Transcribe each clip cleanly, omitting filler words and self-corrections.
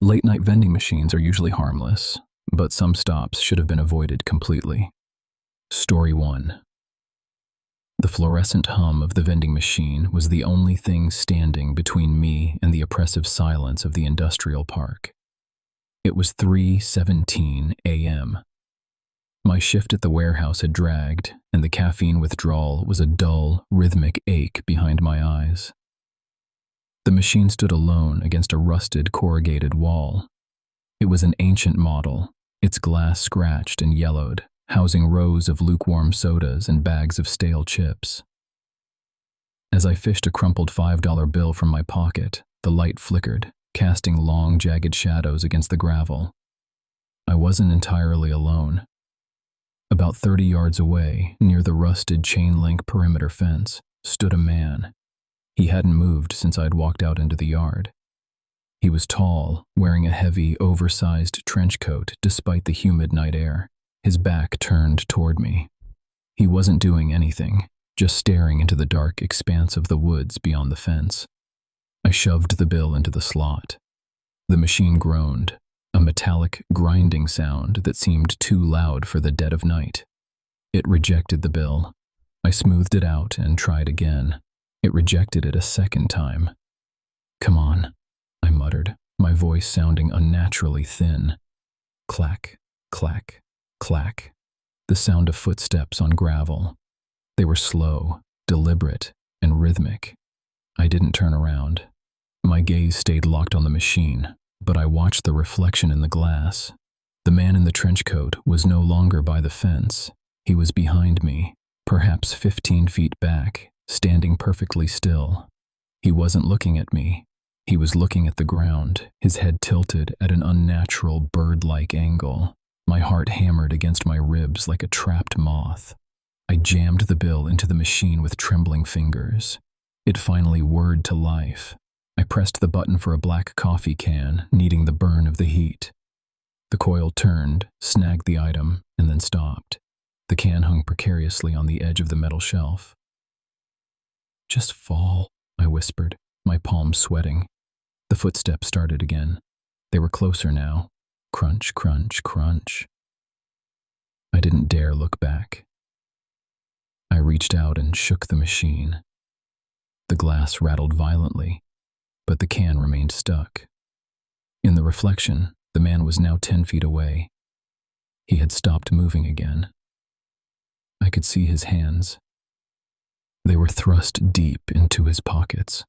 Late-night vending machines are usually harmless, but some stops should have been avoided completely. Story 1. The fluorescent hum of the vending machine was the only thing standing between me and the oppressive silence of the industrial park. It was 3:17 a.m. My shift at the warehouse had dragged, and the caffeine withdrawal was a dull, rhythmic ache behind my eyes. The machine stood alone against a rusted, corrugated wall. It was an ancient model, its glass scratched and yellowed, housing rows of lukewarm sodas and bags of stale chips. As I fished a crumpled $5 bill from my pocket, the light flickered, casting long, jagged shadows against the gravel. I wasn't entirely alone. About 30 yards away, near the rusted chain-link perimeter fence, stood a man. He hadn't moved since I'd walked out into the yard. He was tall, wearing a heavy, oversized trench coat despite the humid night air, his back turned toward me. He wasn't doing anything, just staring into the dark expanse of the woods beyond the fence. I shoved the bill into the slot. The machine groaned, a metallic, grinding sound that seemed too loud for the dead of night. It rejected the bill. I smoothed it out and tried again. It rejected it a second time. "Come on," I muttered, my voice sounding unnaturally thin. Clack, clack, clack. The sound of footsteps on gravel. They were slow, deliberate, and rhythmic. I didn't turn around. My gaze stayed locked on the machine, but I watched the reflection in the glass. The man in the trench coat was no longer by the fence. He was behind me, perhaps 15 feet back, standing perfectly still. He wasn't looking at me. He was looking at the ground, his head tilted at an unnatural bird-like angle. My heart hammered against my ribs like a trapped moth. I jammed the bill into the machine with trembling fingers. It finally whirred to life. I pressed the button for a black coffee can, needing the burn of the heat. The coil turned, snagged the item, and then stopped. The can hung precariously on the edge of the metal shelf. "Just fall," I whispered, my palms sweating. The footsteps started again. They were closer now. Crunch, crunch, crunch. I didn't dare look back. I reached out and shook the machine. The glass rattled violently, but the can remained stuck. In the reflection, the man was now 10 feet away. He had stopped moving again. I could see his hands. They were thrust deep into his pockets,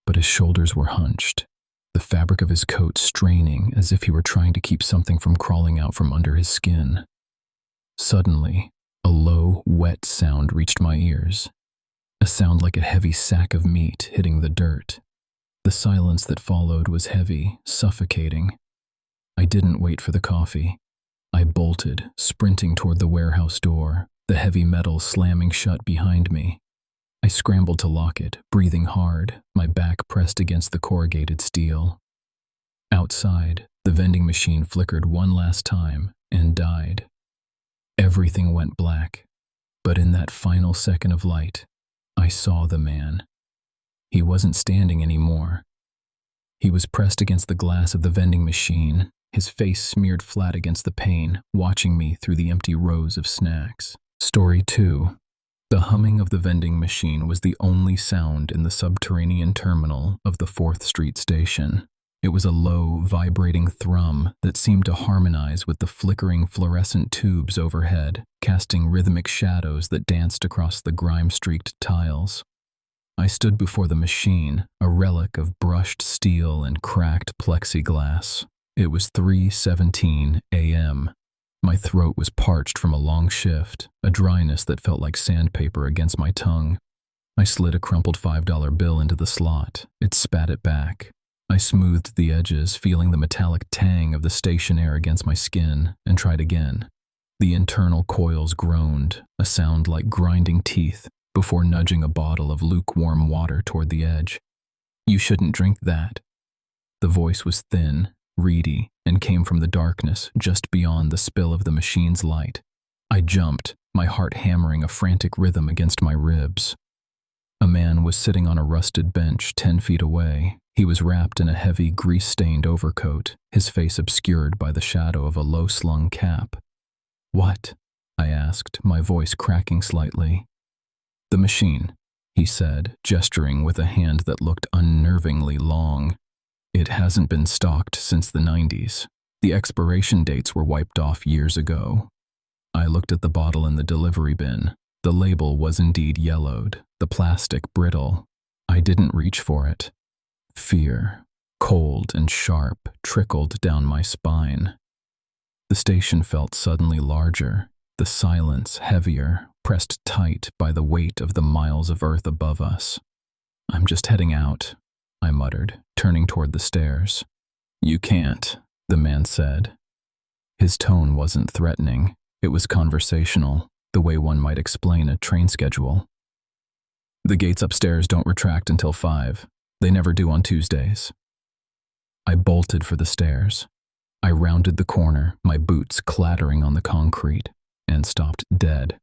but his shoulders were hunched, the fabric of his coat straining as if he were trying to keep something from crawling out from under his skin. Suddenly, a low, wet sound reached my ears, a sound like a heavy sack of meat hitting the dirt. The silence that followed was heavy, suffocating. I didn't wait for the coffee. I bolted, sprinting toward the warehouse door, the heavy metal slamming shut behind me. I scrambled to lock it, breathing hard, my back pressed against the corrugated steel. Outside, the vending machine flickered one last time and died. Everything went black, but in that final second of light, I saw the man. He wasn't standing anymore. He was pressed against the glass of the vending machine, his face smeared flat against the pane, watching me through the empty rows of snacks. Story 2. The humming of the vending machine was the only sound in the subterranean terminal of the 4th Street station. It was a low, vibrating thrum that seemed to harmonize with the flickering fluorescent tubes overhead, casting rhythmic shadows that danced across the grime-streaked tiles. I stood before the machine, a relic of brushed steel and cracked plexiglass. It was 3:17 a.m. My throat was parched from a long shift, a dryness that felt like sandpaper against my tongue. I slid a crumpled $5 bill into the slot. It spat it back. I smoothed the edges, feeling the metallic tang of the station air against my skin, and tried again. The internal coils groaned, a sound like grinding teeth, before nudging a bottle of lukewarm water toward the edge. "You shouldn't drink that." The voice was thin, reedy, and came from the darkness just beyond the spill of the machine's light. I jumped, my heart hammering a frantic rhythm against my ribs. A man was sitting on a rusted bench 10 feet away. He was wrapped in a heavy, grease-stained overcoat, his face obscured by the shadow of a low-slung cap. "What?" I asked, my voice cracking slightly. "The machine," he said, gesturing with a hand that looked unnervingly long. "It hasn't been stocked since the 90s. The expiration dates were wiped off years ago." I looked at the bottle in the delivery bin. The label was indeed yellowed, the plastic brittle. I didn't reach for it. Fear, cold and sharp, trickled down my spine. The station felt suddenly larger, the silence heavier, pressed tight by the weight of the miles of earth above us. "I'm just heading out," I muttered, turning toward the stairs. "You can't," the man said. His tone wasn't threatening. It was conversational, the way one might explain a train schedule. "The gates upstairs don't retract until 5. They never do on Tuesdays." I bolted for the stairs. I rounded the corner, my boots clattering on the concrete, and stopped dead.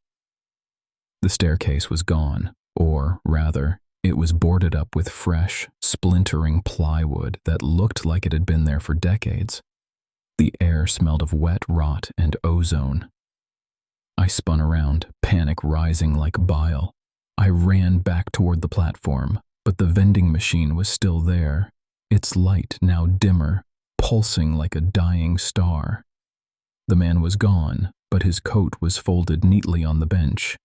The staircase was gone, or, rather, it was boarded up with fresh, splintering plywood that looked like it had been there for decades. The air smelled of wet rot and ozone. I spun around, panic rising like bile. I ran back toward the platform, but the vending machine was still there, its light now dimmer, pulsing like a dying star. The man was gone, but his coat was folded neatly on the bench.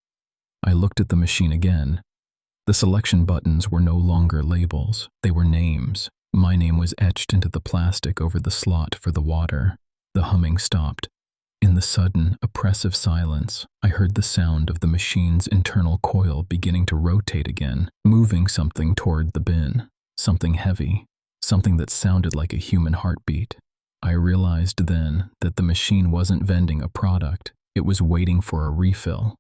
I looked at the machine again. The selection buttons were no longer labels, they were names. My name was etched into the plastic over the slot for the water. The humming stopped. In the sudden, oppressive silence, I heard the sound of the machine's internal coil beginning to rotate again, moving something toward the bin, something heavy, something that sounded like a human heartbeat. I realized then that the machine wasn't vending a product, it was waiting for a refill.